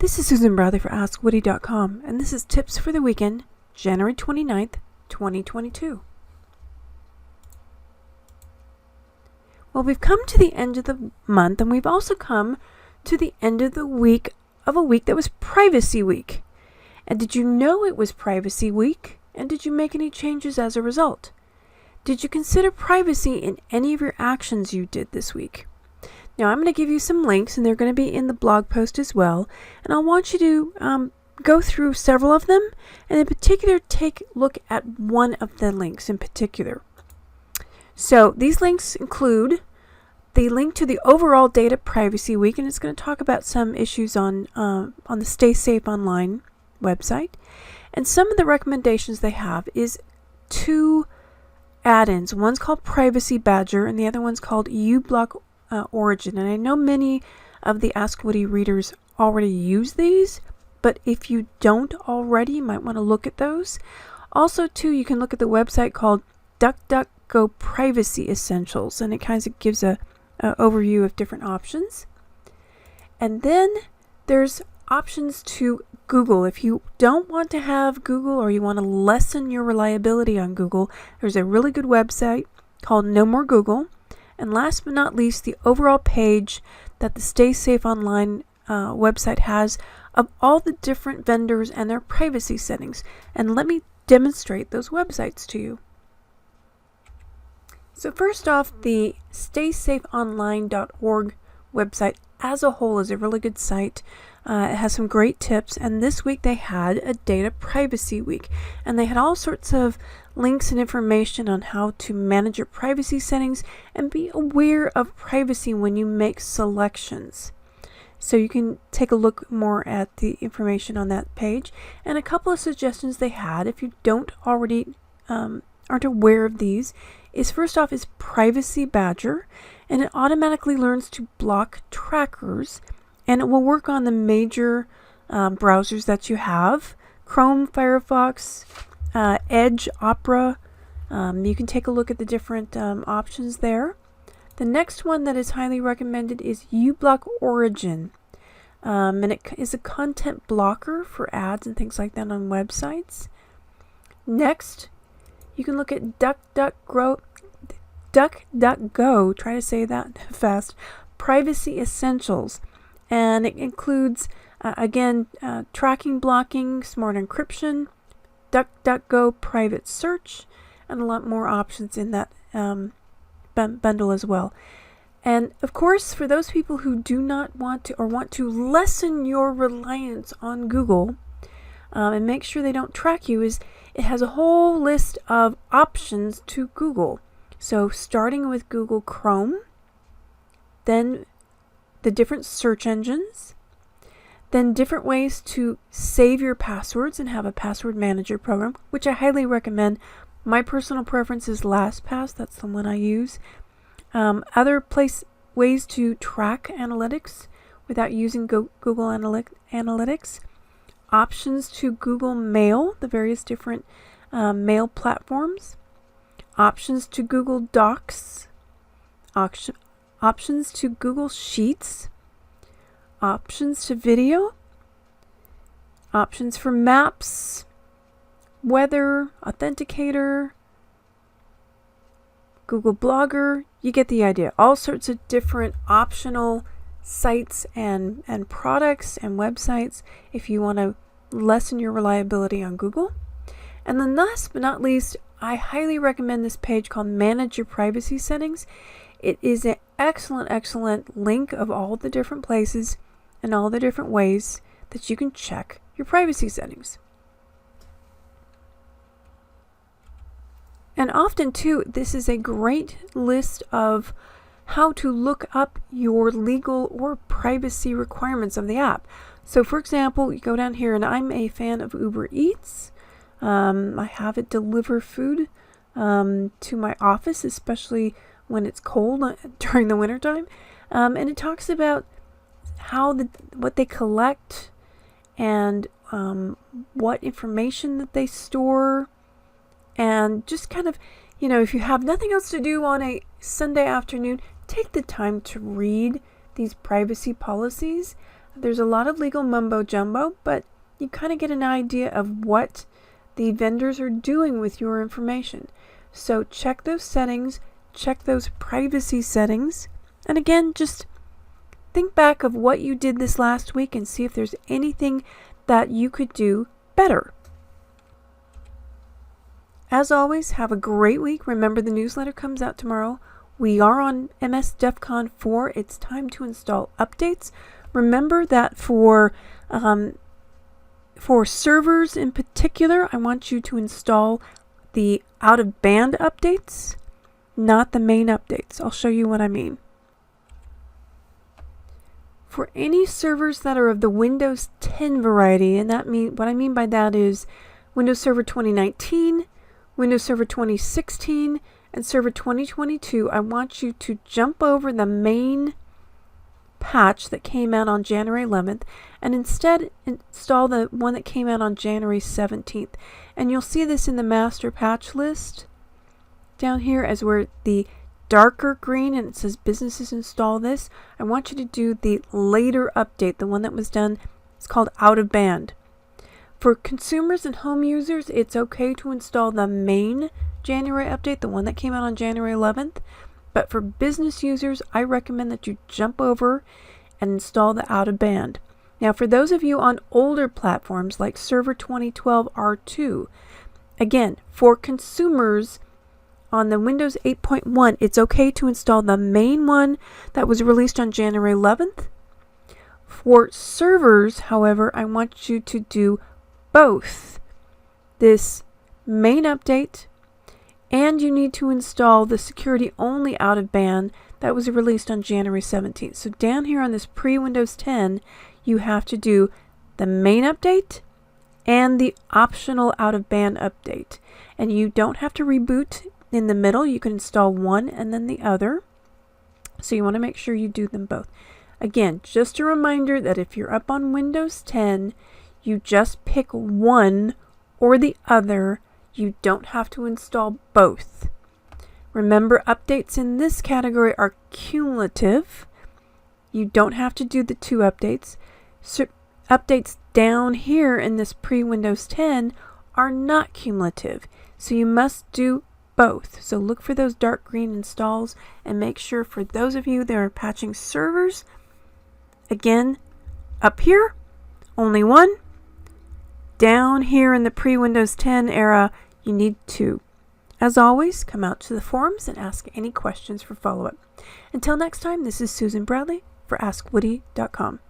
This is Susan Bradley for AskWoody.com, and this is Tips for the Weekend, January 29th, 2022. Well, we've come to the end of the month, and we've also come to the end of the week of a week that was Privacy Week. And did you know it was Privacy Week? And did you make any changes as a result? Did you consider privacy in any of your actions you did this week? Now, I'm going to give you some links, and they're going to be in the blog post as well. And I want you to go through several of them, and in particular, take a look at one of the links in particular. So these links include the link to the overall Data Privacy Week, and it's going to talk about some issues on the Stay Safe Online website. And some of the recommendations they have is two add-ins. One's called Privacy Badger, and the other one's called uBlock Origin. And I know many of the Ask Woody readers already use these, but if you don't already, you might want to look at those. Also, too, you can look at the website called DuckDuckGo Privacy Essentials, and it kind of gives a overview of different options. And then there's options to Google. If you don't want to have Google, or you want to lessen your reliability on Google, there's a really good website called No More Google. And last but not least, the overall page that the Stay Safe Online website has of all the different vendors and their privacy settings. And let me demonstrate those websites to you. So first off, the StaySafeOnline.org website as a whole is a really good site. It has some great tips, and this week they had a Data Privacy Week, and they had all sorts of links and information on how to manage your privacy settings and be aware of privacy when you make selections. So you can take a look more at the information on that page, and a couple of suggestions they had, if you don't already aren't aware of these, is first off is Privacy Badger, and it automatically learns to block trackers, and it will work on the major browsers that you have: Chrome, Firefox, Edge, Opera. You can take a look at the different options there. The next one that is highly recommended is uBlock Origin, and it is a content blocker for ads and things like that on websites. Next, you can look at DuckDuckGo, try to say that fast, Privacy Essentials. And it includes, tracking, blocking, smart encryption, DuckDuckGo private search, and a lot more options in that bundle as well. And of course, for those people who do not want to, or want to lessen your reliance on Google, and make sure they don't track you, it has a whole list of options to Google. So starting with Google Chrome, then the different search engines, then different ways to save your passwords and have a password manager program, which I highly recommend. My personal preference is LastPass. That's the one I use. Other ways to track analytics without using Google Analytics. Options to Google Mail, the various different mail platforms. Options to Google Docs. Options to Google Sheets, options to video, options for maps, weather, authenticator, Google Blogger. You get the idea. All sorts of different optional sites and products and websites if you want to lessen your reliability on Google. And then last but not least, I highly recommend this page called Manage Your Privacy Settings. It is an excellent link of all the different places and all the different ways that you can check your privacy settings. And often too, this is a great list of how to look up your legal or privacy requirements of the app. So for example, you go down here, and I'm a fan of Uber Eats. I have it deliver food to my office, especially when it's cold during the wintertime. And it talks about what they collect and what information that they store, and just kind of, if you have nothing else to do on a Sunday afternoon, take the time to read these privacy policies. There's a lot of legal mumbo jumbo, but you kind of get an idea of what the vendors are doing with your information. So check those settings, check those privacy settings, and again, just think back of what you did this last week and see if there's anything that you could do better. As always, have a great week. Remember, the newsletter comes out tomorrow. We are on MS DEF CON 4. It's time to install updates. Remember that for servers in particular, I want you to install the out-of-band updates, not the main updates. I'll show you what I mean. For any servers that are of the Windows 10 variety, and what I mean by that is Windows Server 2019, Windows Server 2016, and Server 2022, I want you to jump over the main patch that came out on January 11th and instead install the one that came out on January 17th. And you'll see this in the master patch list down here as we're the darker green and it says businesses install this. I want you to do the later update, the one that was done. It's called out of band. For consumers and home users, it's okay to install the main January update, the one that came out on January 11th. But for business users, I recommend that you jump over and install the out of band. Now, for those of you on older platforms like Server 2012 R2, again, for consumers on the Windows 8.1, it's okay to install the main one that was released on January 11th. For servers, however, I want you to do both this main update and you need to install the security only out of band that was released on January 17th. So down here on this pre-Windows 10, you have to do the main update and the optional out of band update. And you don't have to reboot in the middle. You can install one and then the other. So you want to make sure you do them both. Again, just a reminder that if you're up on Windows 10, you just pick one or the other. You don't have to install both. Remember, updates in this category are cumulative. You don't have to do the two updates. So updates down here in this pre-Windows 10 are not cumulative. So you must do both. So look for those dark green installs and make sure for those of you that are patching servers, again, up here, only one. Down here in the pre-Windows 10 era, you need two. As always, come out to the forums and ask any questions for follow-up. Until next time, this is Susan Bradley for AskWoody.com.